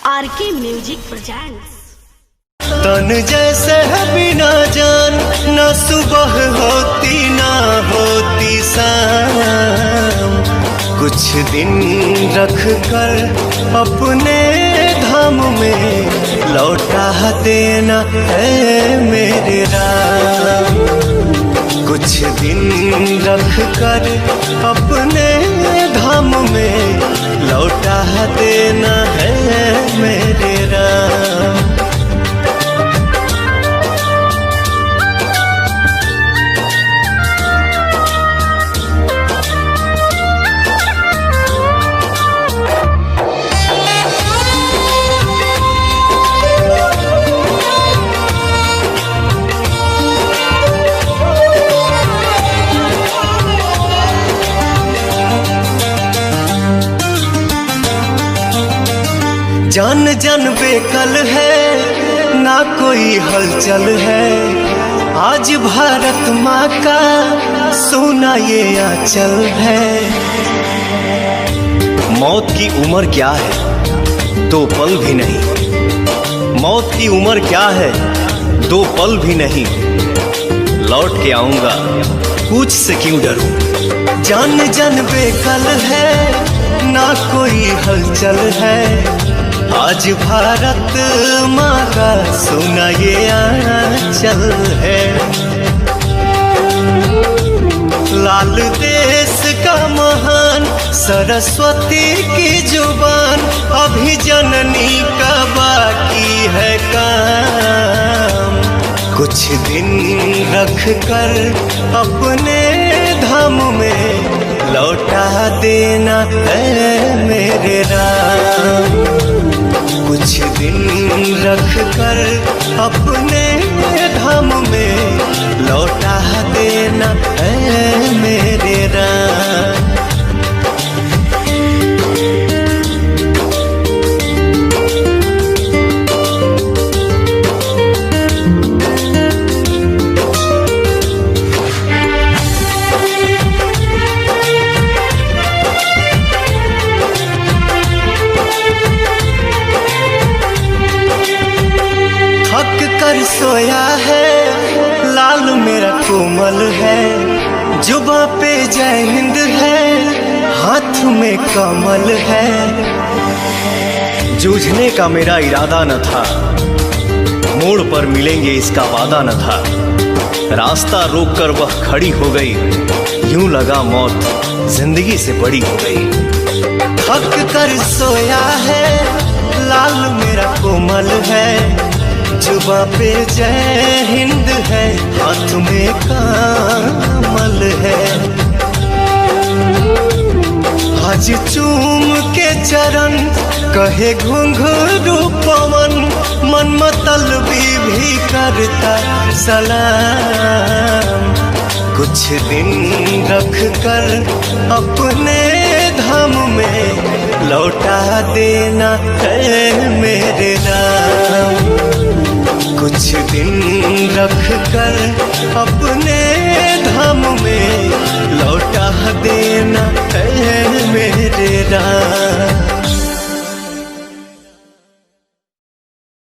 RK music presents. तन जैसे है बिना जान, न सुबह होती ना होती शाम। कुछ दिन रख कर अपने धाम में लौटा देना है मेरे राम। कुछ दिन रख कर अपने धाम में लौटा देना है मेरे राम। जान जान बेकल है, ना कोई हलचल है। आज भारत माँ का सोना ये आंचल है। मौत की उम्र क्या है, 2 पल भी नहीं। मौत की उम्र क्या है, 2 पल भी नहीं। लौट के आऊंगा, पूछ से क्यों डरूं। जान जान बेकल है, ना कोई हलचल है। आज भारत माँ का सोना ये आंचल है। लाल देश का महान सरस्वती की जुबान, अभी जननी का बाकी है काम। कुछ दिन रख कर अपने धाम में लौटा देना है मेरे राम। कुछ दिन रख कर अपने धाम में लौटा देना है मेरे राम। कर सोया है लाल मेरा कोमल है। जुबा पे जय हिंद है, हाथ में कमल है। जूझने का मेरा इरादा न था, मोड़ पर मिलेंगे इसका वादा न था। रास्ता रोककर वह खड़ी हो गई, यूं लगा मौत जिंदगी से बड़ी हो गई। थक कर सोया है लाल मेरा कोमल है। जुबा पे जय हिंद है, हाथ में कमल है। आज चूम के चरण कहे घुंघरू पवन, मन मतलबी भी करता सलाम। कुछ दिन रख कर अपने धाम में लौटा देना है मेरे राम। कुछ दिन रख कर अपने धाम में लौटा देना है मेरे राम।